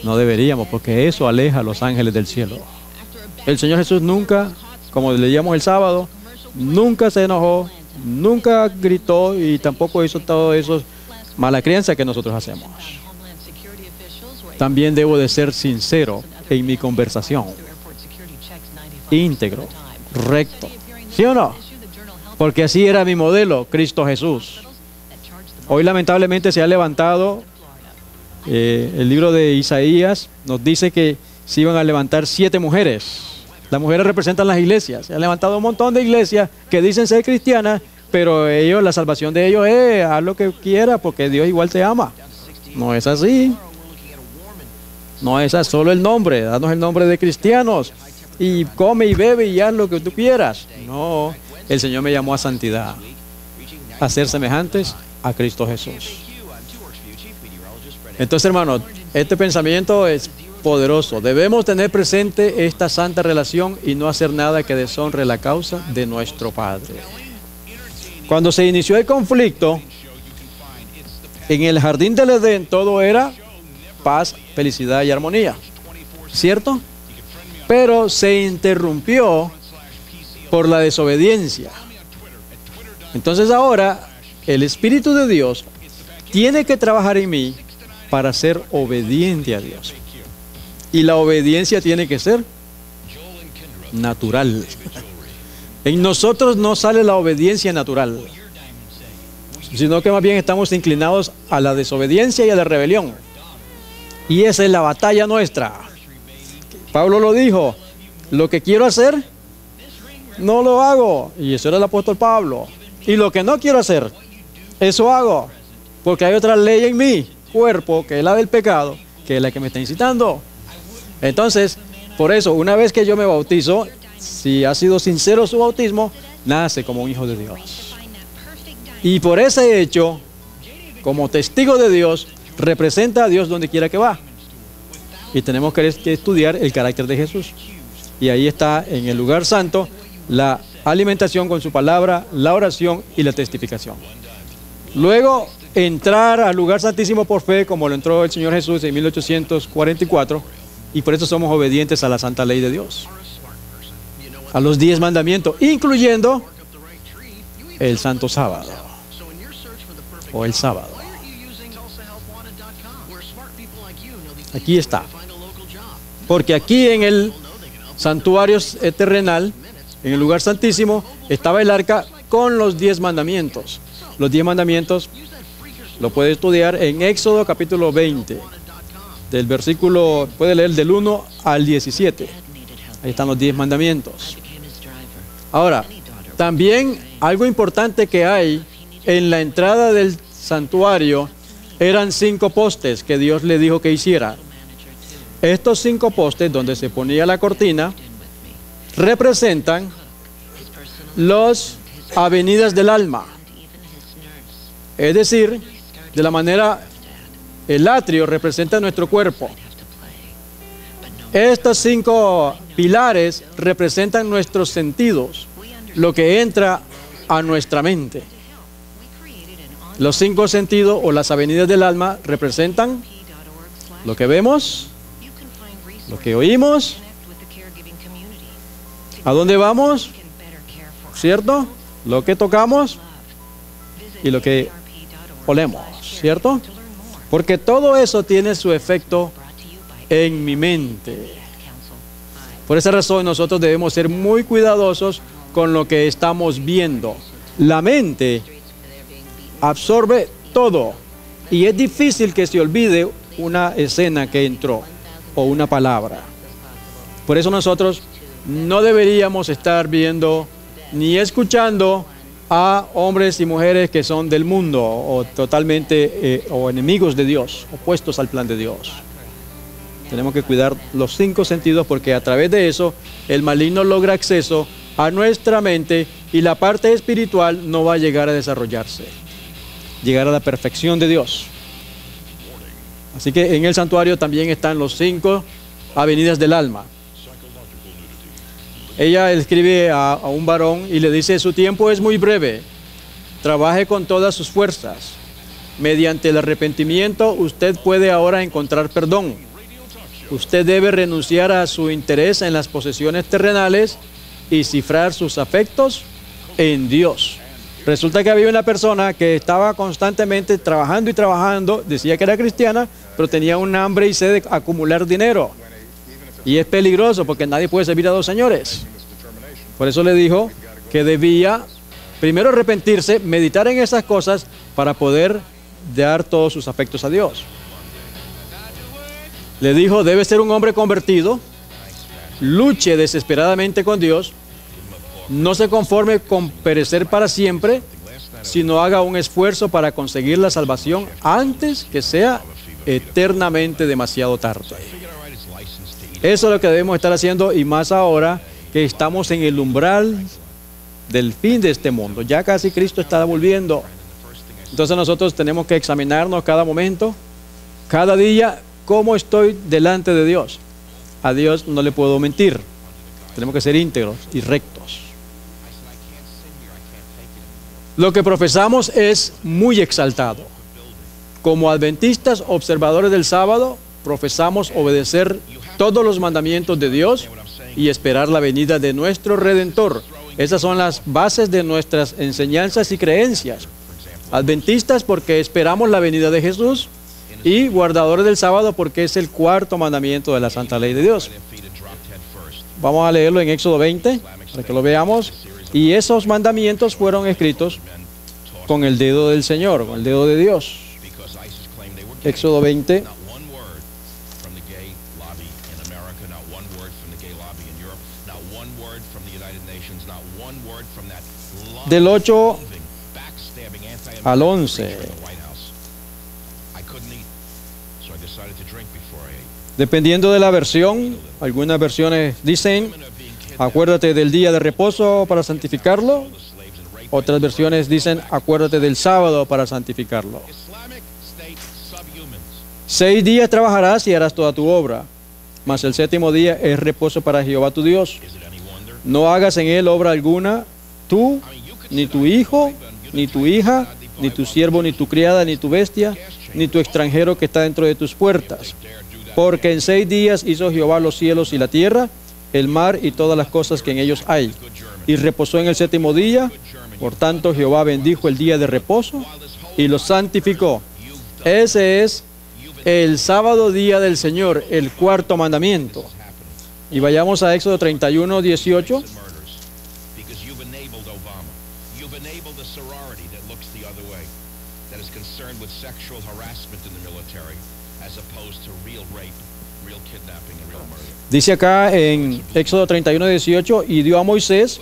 No deberíamos, porque eso aleja a los ángeles del cielo. El Señor Jesús nunca, como leíamos el sábado, nunca se enojó, nunca gritó y tampoco hizo todo eso malacrianza que nosotros hacemos. También debo de ser sincero en mi conversación, íntegro, recto. ¿Sí o no? Porque así era mi modelo, Cristo Jesús. Hoy lamentablemente se ha levantado, el libro de Isaías nos dice que se iban a levantar 7 mujeres. Las mujeres representan las iglesias. Se han levantado un montón de iglesias que dicen ser cristianas, pero ellos, la salvación de ellos es haz lo que quiera porque Dios igual te ama. No es así. No es así, solo el nombre. Danos el nombre de cristianos y come y bebe y haz lo que tú quieras. No, el Señor me llamó a santidad, a ser semejantes a Cristo Jesús. Entonces, hermanos, este pensamiento es poderoso. Debemos tener presente esta santa relación y no hacer nada que deshonre la causa de nuestro Padre. Cuando se inició el conflicto, en el jardín del Edén todo era paz, felicidad y armonía, ¿cierto? Pero se interrumpió por la desobediencia. Entonces ahora el Espíritu de Dios tiene que trabajar en mí para ser obediente a Dios. Y la obediencia tiene que ser natural. En nosotros no sale la obediencia natural, sino que más bien estamos inclinados a la desobediencia y a la rebelión. Y esa es la batalla nuestra. Pablo lo dijo, lo que quiero hacer, no lo hago. Y eso era el apóstol Pablo. Y lo que no quiero hacer, eso hago. Porque hay otra ley en mi cuerpo, que es la del pecado, que es la que me está incitando. Entonces, por eso, una vez que yo me bautizo, si ha sido sincero su bautismo, nace como un hijo de Dios. Y por ese hecho, como testigo de Dios, representa a Dios donde quiera que va. Y tenemos que estudiar el carácter de Jesús. Y ahí está en el lugar santo la alimentación con su palabra, la oración y la testificación. Luego, entrar al lugar santísimo por fe, como lo entró el Señor Jesús en 1844, y por eso somos obedientes a la santa ley de Dios, a los 10 mandamientos, incluyendo el santo sábado, o el sábado. Aquí está. Porque aquí en el santuario terrenal, en el lugar santísimo, estaba el arca con los 10 mandamientos. Los 10 mandamientos lo puede estudiar en Éxodo capítulo 20, del versículo, puede leer del 1 al 17. Ahí están los 10 mandamientos. Ahora, también algo importante que hay en la entrada del santuario eran 5 postes que Dios le dijo que hiciera. Estos 5 postes donde se ponía la cortina representan las avenidas del alma. Es decir, de la manera, el atrio representa nuestro cuerpo. Estos 5 pilares representan nuestros sentidos, lo que entra a nuestra mente. Los 5 sentidos o las avenidas del alma representan lo que vemos, lo que oímos, a dónde vamos, ¿cierto? Lo que tocamos y lo que olemos, ¿cierto? Porque todo eso tiene su efecto en mi mente. Por esa razón nosotros debemos ser muy cuidadosos con lo que estamos viendo. La mente absorbe todo y es difícil que se olvide una escena que entró o una palabra. Por eso nosotros no deberíamos estar viendo ni escuchando a hombres y mujeres que son del mundo o totalmente o enemigos de Dios, opuestos al plan de Dios. Tenemos que cuidar los 5 sentidos porque a través de eso el maligno logra acceso a nuestra mente y la parte espiritual no va a llegar a desarrollarse, llegar a la perfección de Dios. Así que en el santuario también están los 5 avenidas del alma. Ella escribe a un varón y le dice: su tiempo es muy breve, trabaje con todas sus fuerzas. Mediante el arrepentimiento usted puede ahora encontrar perdón. Usted debe renunciar a su interés en las posesiones terrenales y cifrar sus afectos en Dios. Resulta que había una persona que estaba constantemente trabajando y trabajando, decía que era cristiana, pero tenía un hambre y sed de acumular dinero. Y es peligroso porque nadie puede servir a 2 señores. Por eso le dijo que debía primero arrepentirse, meditar en esas cosas para poder dar todos sus afectos a Dios. Le dijo: debe ser un hombre convertido, luche desesperadamente con Dios, no se conforme con perecer para siempre, sino haga un esfuerzo para conseguir la salvación antes que sea eternamente demasiado tarde. Eso es lo que debemos estar haciendo, y más ahora que estamos en el umbral del fin de este mundo. Ya casi Cristo está volviendo. Entonces nosotros tenemos que examinarnos cada momento, cada día, cómo estoy delante de Dios. A Dios no le puedo mentir. Tenemos que ser íntegros y rectos. Lo que profesamos es muy exaltado. Como adventistas observadores del sábado, profesamos obedecer todos los mandamientos de Dios y esperar la venida de nuestro Redentor. Esas son las bases de nuestras enseñanzas y creencias. Adventistas porque esperamos la venida de Jesús, y guardadores del sábado porque es el 4º mandamiento de la santa ley de Dios. Vamos a leerlo en Éxodo 20 para que lo veamos. Y esos mandamientos fueron escritos con el dedo del Señor, con el dedo de Dios. Éxodo 20. Del 8 al 11. Dependiendo de la versión, algunas versiones dicen: acuérdate del día de reposo para santificarlo. Otras versiones dicen: acuérdate del sábado para santificarlo. 6 días trabajarás y harás toda tu obra, mas el 7º día es reposo para Jehová tu Dios. No hagas en él obra alguna, tú, ni tu hijo, ni tu hija, ni tu siervo, ni tu criada, ni tu bestia, ni tu extranjero que está dentro de tus puertas. Porque en 6 días hizo Jehová los cielos y la tierra, el mar y todas las cosas que en ellos hay. Y reposó en el 7º día. Por tanto, Jehová bendijo el día de reposo y lo santificó. Ese es el sábado día del Señor, el 4º mandamiento. Y vayamos a Éxodo 31, 18. Dice acá en Éxodo 31, 18: y dio a Moisés,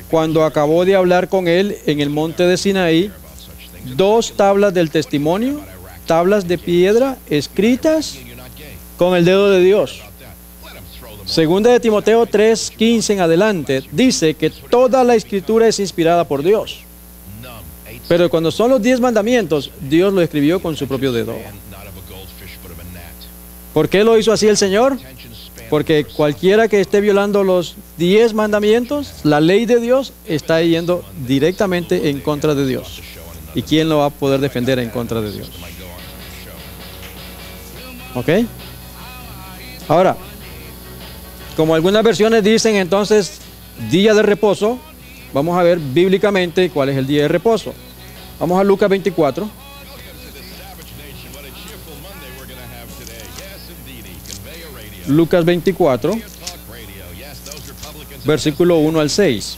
cuando acabó de hablar con él en el monte de Sinaí, 2 tablas del testimonio, tablas de piedra escritas con el dedo de Dios. Segunda de Timoteo 3, 15 en adelante, dice que toda la escritura es inspirada por Dios. Pero cuando son los 10 mandamientos, Dios lo escribió con su propio dedo. ¿Por qué lo hizo así el Señor? Porque cualquiera que esté violando los 10 mandamientos, la ley de Dios, está yendo directamente en contra de Dios. ¿Y quién lo va a poder defender en contra de Dios? ¿Ok? Ahora, como algunas versiones dicen entonces día de reposo, vamos a ver bíblicamente cuál es el día de reposo. Vamos a Lucas 24. Lucas 24, versículo 1 al 6.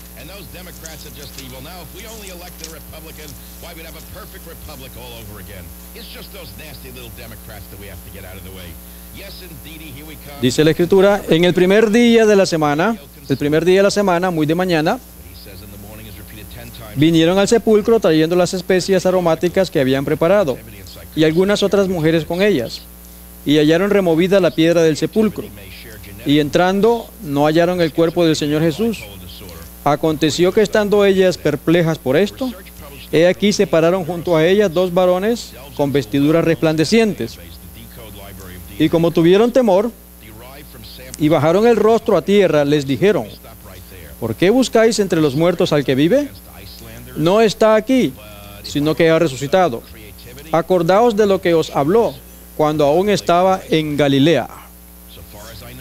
Dice la Escritura, en el primer día de la semana, muy de mañana, vinieron al sepulcro trayendo las especias aromáticas que habían preparado, y algunas otras mujeres con ellas, y hallaron removida la piedra del sepulcro, y entrando no hallaron el cuerpo del Señor Jesús. Aconteció que estando ellas perplejas por esto, he aquí se pararon junto a ellas 2 varones con vestiduras resplandecientes, y como tuvieron temor y bajaron el rostro a tierra, les dijeron, ¿por qué buscáis entre los muertos al que vive? No está aquí, sino que ha resucitado. Acordaos de lo que os habló cuando aún estaba en Galilea.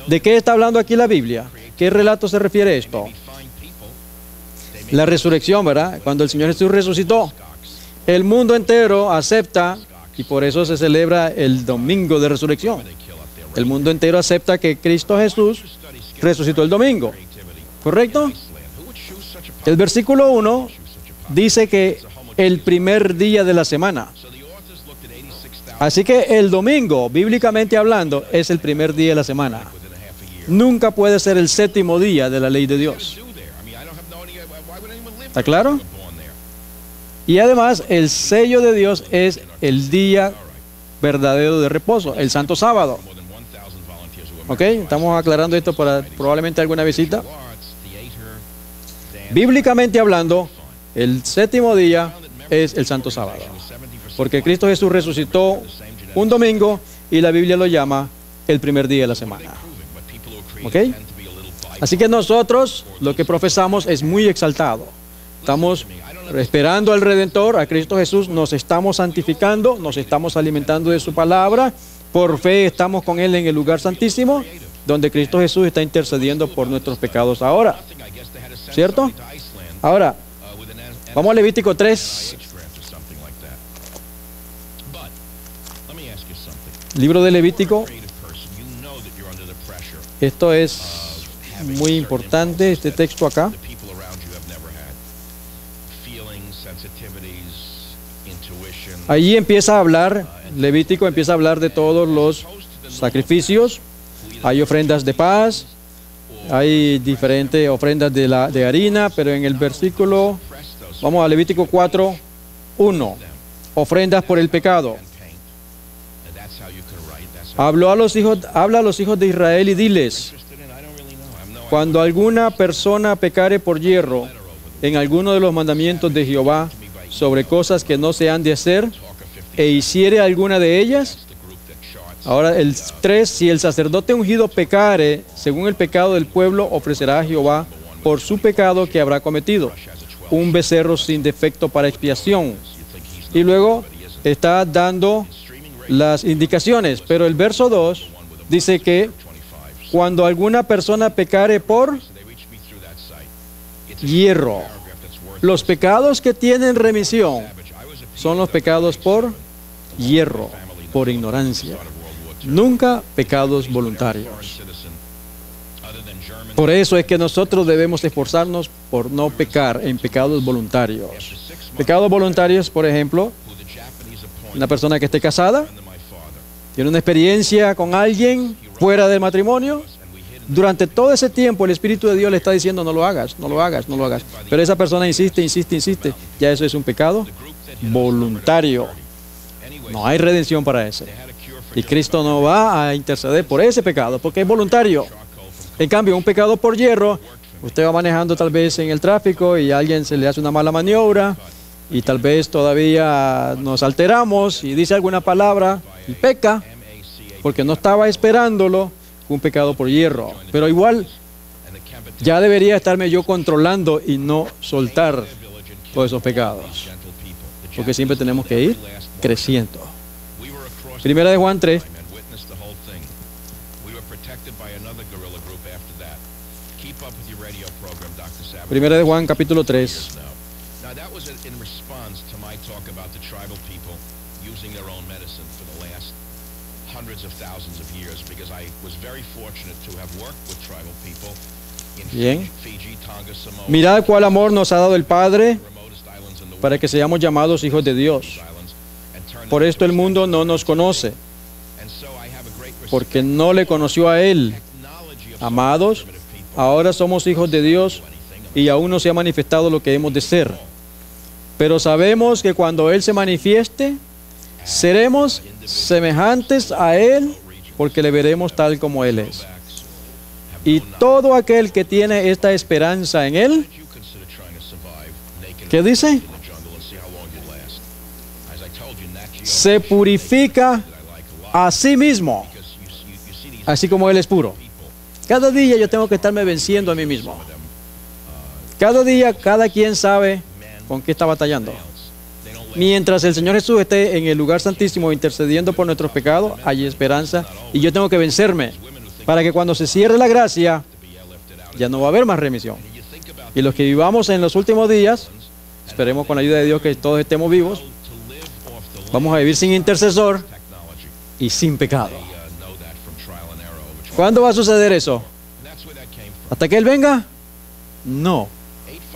¿De qué está hablando aquí la Biblia? ¿Qué relato se refiere a esto? La resurrección, ¿verdad? Cuando el Señor Jesús resucitó. El mundo entero acepta, y por eso se celebra el domingo de resurrección. El mundo entero acepta que Cristo Jesús resucitó el domingo. ¿Correcto? El versículo 1 dice que el primer día de la semana. Así que el domingo, bíblicamente hablando, es el primer día de la semana. Nunca puede ser el 7º día de la ley de Dios. ¿Está claro? Y además, el sello de Dios es el día verdadero de reposo, el Santo Sábado. ¿Ok? Estamos aclarando esto para probablemente alguna visita. Bíblicamente hablando, el 7º día es el Santo Sábado. Porque Cristo Jesús resucitó un domingo y la Biblia lo llama el primer día de la semana. ¿Ok? Así que nosotros lo que profesamos es muy exaltado. Estamos esperando al Redentor, a Cristo Jesús, nos estamos santificando, nos estamos alimentando de su palabra. Por fe estamos con Él en el lugar santísimo, donde Cristo Jesús está intercediendo por nuestros pecados ahora. ¿Cierto? Ahora, vamos a Levítico 3. Libro de Levítico. Esto es muy importante, este texto acá. Allí empieza a hablar, Levítico empieza a hablar de todos los sacrificios. Hay ofrendas de paz, hay diferentes ofrendas de harina, pero en el versículo, vamos a Levítico 4, 1, ofrendas por el pecado. Habla a los hijos de Israel y diles, cuando alguna persona pecare por yerro en alguno de los mandamientos de Jehová sobre cosas que no se han de hacer, e hiciere alguna de ellas. Ahora el 3, si el sacerdote ungido pecare según el pecado del pueblo, ofrecerá a Jehová por su pecado que habrá cometido un becerro sin defecto para expiación. Y luego está dando las indicaciones, pero el verso 2 dice que cuando alguna persona pecare por hierro, los pecados que tienen remisión son los pecados por hierro, por ignorancia, nunca pecados voluntarios. Por eso es que nosotros debemos esforzarnos por no pecar en pecados voluntarios. Pecados voluntarios, por ejemplo, una persona que esté casada, tiene una experiencia con alguien fuera del matrimonio. Durante todo ese tiempo el Espíritu de Dios le está diciendo no lo hagas, no lo hagas, no lo hagas. Pero esa persona insiste. Ya eso es un pecado voluntario. No hay redención para ese. Y Cristo no va a interceder por ese pecado porque es voluntario. En cambio, un pecado por hierro, usted va manejando tal vez en el tráfico y a alguien se le hace una mala maniobra y tal vez todavía nos alteramos y dice alguna palabra y peca, porque no estaba esperándolo, un pecado por hierro. Pero igual ya debería estarme yo controlando y no soltar todos esos pecados, porque siempre tenemos que ir creciendo. Primera de Juan 3. Primera de Juan capítulo 3. Bien. Mirad cuál amor nos ha dado el Padre para que seamos llamados hijos de Dios. Por esto el mundo no nos conoce, porque no le conoció a Él. Amados, ahora somos hijos de Dios y aún no se ha manifestado lo que hemos de ser. Pero sabemos que cuando Él se manifieste, seremos semejantes a Él, porque le veremos tal como Él es. Y todo aquel que tiene esta esperanza en Él, ¿qué dice? Se purifica a sí mismo, así como Él es puro. Cada día yo tengo que estarme venciendo a mí mismo. Cada día, cada quien sabe con qué está batallando. Mientras el Señor Jesús esté en el lugar santísimo intercediendo por nuestros pecados, hay esperanza, y yo tengo que vencerme para que cuando se cierre la gracia ya no va a haber más remisión. Y los que vivamos en los últimos días, esperemos con la ayuda de Dios que todos estemos vivos, vamos a vivir sin intercesor y sin pecado. ¿Cuándo va a suceder eso? ¿Hasta que Él venga? No,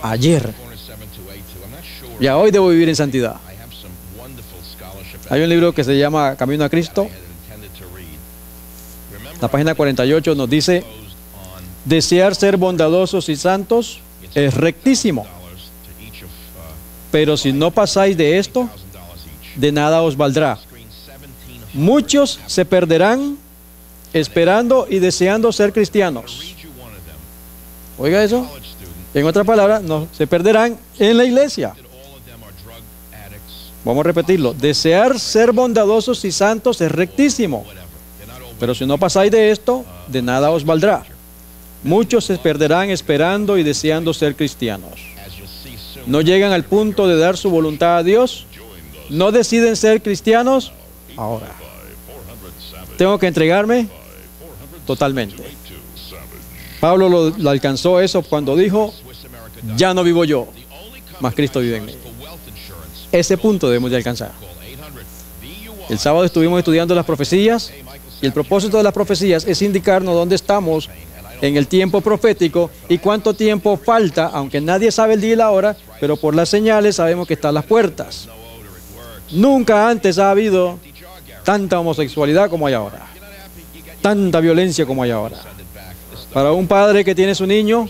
ayer. Ya hoy debo vivir en santidad. Hay un libro que se llama Camino a Cristo. La página 48 nos dice: desear ser bondadosos y santos es rectísimo, pero si no pasáis de esto, de nada os valdrá. Muchos se perderán esperando y deseando ser cristianos. Oiga eso. En otras palabras, no se perderán en la iglesia. Vamos a repetirlo. Desear ser bondadosos y santos es rectísimo, pero si no pasáis de esto, de nada os valdrá. Muchos se perderán esperando y deseando ser cristianos. No llegan al punto de dar su voluntad a Dios. No deciden ser cristianos. Ahora, tengo que entregarme totalmente. Pablo lo alcanzó eso cuando dijo: ya no vivo yo, mas Cristo vive en mí. Ese punto debemos de alcanzar. El sábado estuvimos estudiando las profecías, y el propósito de las profecías es indicarnos dónde estamos en el tiempo profético y cuánto tiempo falta, aunque nadie sabe el día y la hora, pero por las señales sabemos que están las puertas. Nunca antes ha habido tanta homosexualidad como hay ahora, tanta violencia como hay ahora. Para un padre que tiene su niño,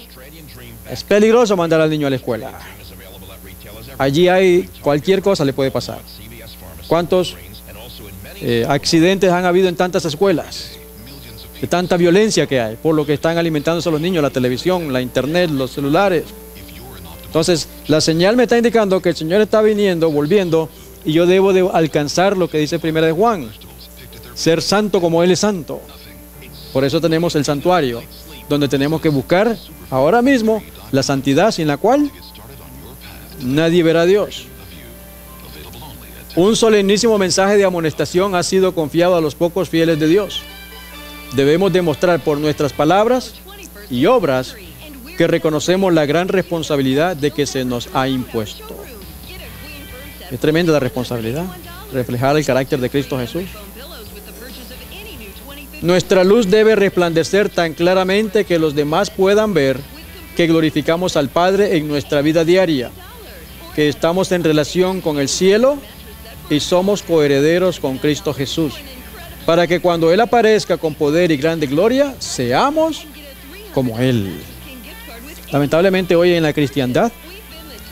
es peligroso mandar al niño a la escuela. Allí hay cualquier cosa le puede pasar. ¿Cuántos accidentes han habido en tantas escuelas? De tanta violencia que hay, por lo que están alimentándose los niños, la televisión, la internet, los celulares. Entonces, la señal me está indicando que el Señor está viniendo, volviendo, y yo debo de alcanzar lo que dice Primera de Juan: ser santo como Él es santo. Por eso tenemos el santuario, donde tenemos que buscar ahora mismo la santidad sin la cual nadie verá a Dios. Un solemnísimo mensaje de amonestación ha sido confiado a los pocos fieles de Dios. Debemos demostrar por nuestras palabras y obras que reconocemos la gran responsabilidad de que se nos ha impuesto. Es tremenda la responsabilidad, reflejar el carácter de Cristo Jesús. Nuestra luz debe resplandecer tan claramente que los demás puedan ver que glorificamos al Padre en nuestra vida diaria, que estamos en relación con el cielo y somos coherederos con Cristo Jesús, para que cuando Él aparezca con poder y grande gloria, seamos como Él. Lamentablemente hoy en la cristiandad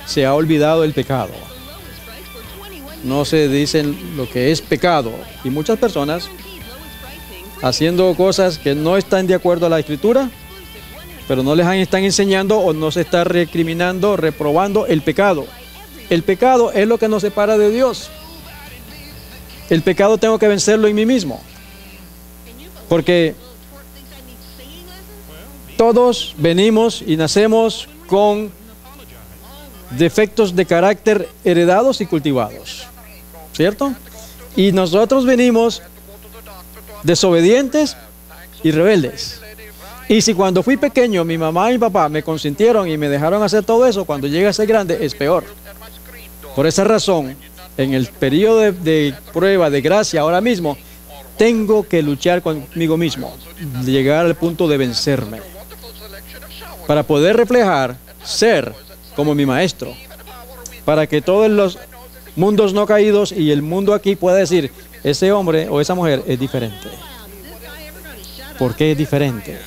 se ha olvidado el pecado. No se dicen lo que es pecado, y muchas personas haciendo cosas que no están de acuerdo a la Escritura, pero no les están enseñando o no se está recriminando, reprobando el pecado. el pecado es lo que nos separa de Dios. El pecado tengo que vencerlo en mí mismo. Porque todos venimos y nacemos con defectos de carácter heredados y cultivados, ¿cierto? Y nosotros venimos desobedientes y rebeldes. Y si cuando fui pequeño mi mamá y mi papá me consintieron y me dejaron hacer todo eso, cuando llegue a ser grande es peor. Por esa razón, en el periodo de prueba, de gracia, ahora mismo, tengo que luchar conmigo mismo, llegar al punto de vencerme, para poder reflejar, ser como mi maestro, para que todos los mundos no caídos y el mundo aquí pueda decir, ese hombre o esa mujer es diferente. ¿Por qué es diferente?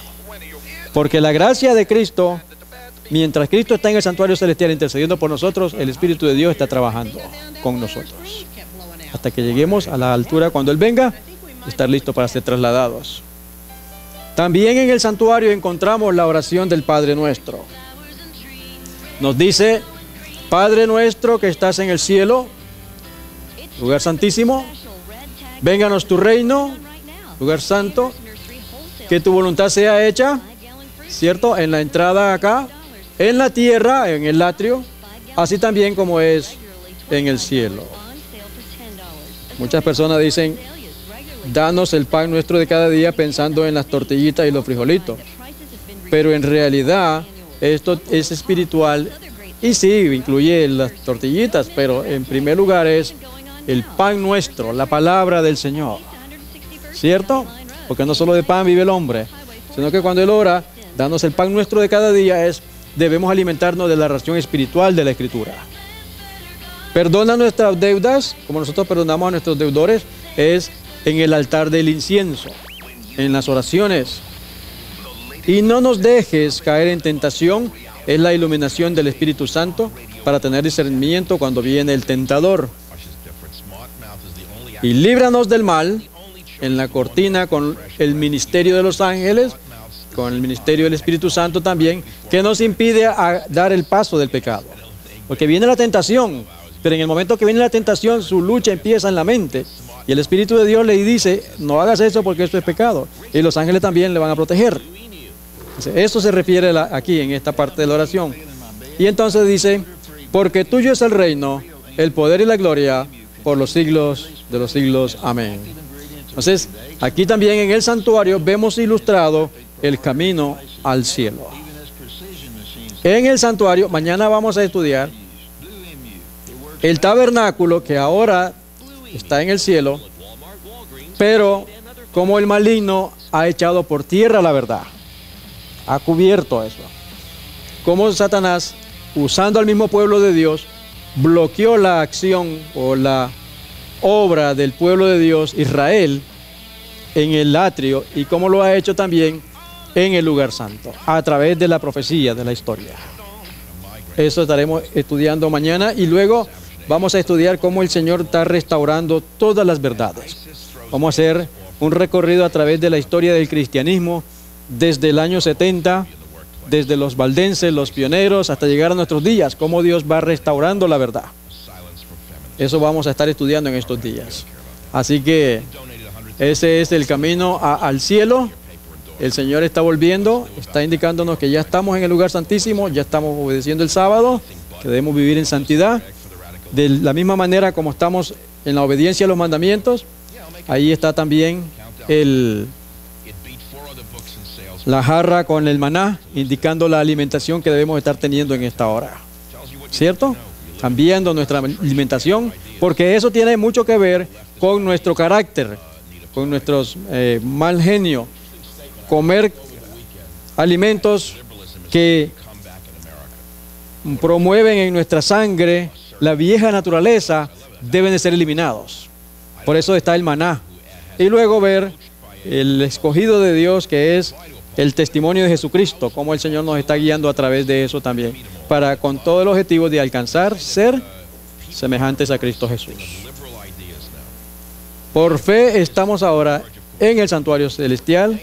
Porque la gracia de Cristo, mientras Cristo está en el santuario celestial intercediendo por nosotros, el Espíritu de Dios está trabajando con nosotros. Hasta que lleguemos a la altura cuando Él venga, estar listo para ser trasladados. También en el santuario encontramos la oración del Padre Nuestro. Nos dice, Padre nuestro que estás en el cielo, lugar santísimo, vénganos tu reino, lugar santo, que tu voluntad sea hecha, ¿cierto? En la entrada acá, en la tierra, en el atrio, así también como es en el cielo. Muchas personas dicen, danos el pan nuestro de cada día pensando en las tortillitas y los frijolitos. Pero en realidad esto es espiritual y sí, incluye las tortillitas, pero en primer lugar es el pan nuestro, la palabra del Señor. ¿Cierto? Porque no solo de pan vive el hombre, sino que cuando Él ora, danos el pan nuestro de cada día, debemos alimentarnos de la ración espiritual de la Escritura. Perdona nuestras deudas, como nosotros perdonamos a nuestros deudores, es en el altar del incienso, en las oraciones. Y no nos dejes caer en tentación, es la iluminación del Espíritu Santo para tener discernimiento cuando viene el tentador. Y líbranos del mal, en la cortina con el ministerio de los ángeles, con el ministerio del Espíritu Santo también, que nos impide dar el paso del pecado. Porque viene la tentación, pero en el momento que viene la tentación, su lucha empieza en la mente. Y el Espíritu de Dios le dice, no hagas eso porque esto es pecado. Y los ángeles también le van a proteger. Eso se refiere aquí en esta parte de la oración. Y entonces dice, porque tuyo es el reino, el poder y la gloria por los siglos de los siglos. Amén. Entonces, aquí también en el santuario vemos ilustrado el camino al cielo. En el santuario, mañana vamos a estudiar el tabernáculo que ahora está en el cielo, pero como el maligno ha echado por tierra la verdad, ha cubierto eso. Como Satanás, usando al mismo pueblo de Dios, bloqueó la acción o la obra del pueblo de Dios, Israel, en el atrio, y como lo ha hecho también en el lugar santo, a través de la profecía de la historia. Eso estaremos estudiando mañana y luego vamos a estudiar cómo el Señor está restaurando todas las verdades. Vamos a hacer un recorrido a través de la historia del cristianismo desde el año 70, desde los valdenses, los pioneros, hasta llegar a nuestros días, cómo Dios va restaurando la verdad. Eso vamos a estar estudiando en estos días. Así que ese es el camino al cielo. El Señor está volviendo, está indicándonos que ya estamos en el lugar santísimo, ya estamos obedeciendo el sábado, que debemos vivir en santidad. De la misma manera como estamos en la obediencia a los mandamientos, ahí está también la jarra con el maná, indicando la alimentación que debemos estar teniendo en esta hora. ¿Cierto? Cambiando nuestra alimentación, porque eso tiene mucho que ver con nuestro carácter, con nuestro mal genio. Comer alimentos que promueven en nuestra sangre la vieja naturaleza deben de ser eliminados. Por eso está el maná. Y luego ver el escogido de Dios, que es el testimonio de Jesucristo, cómo el Señor nos está guiando a través de eso también, para con todo el objetivo de alcanzar ser semejantes a Cristo Jesús. Por fe estamos ahora en el santuario celestial,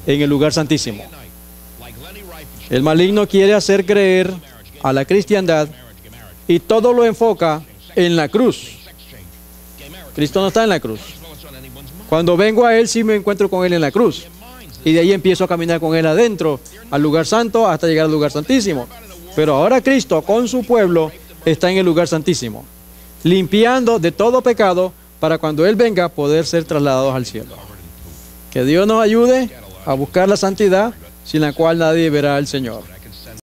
en el lugar santísimo. El maligno quiere hacer creer a la cristiandad y todo lo enfoca en la cruz. Cristo no está en la cruz. Cuando vengo a Él, sí me encuentro con Él en la cruz. Y de ahí empiezo a caminar con Él adentro, al lugar santo, hasta llegar al lugar santísimo. Pero ahora Cristo, con su pueblo, está en el lugar santísimo, limpiando de todo pecado, para cuando Él venga, poder ser trasladados al cielo. Que Dios nos ayude a buscar la santidad, sin la cual nadie verá al Señor.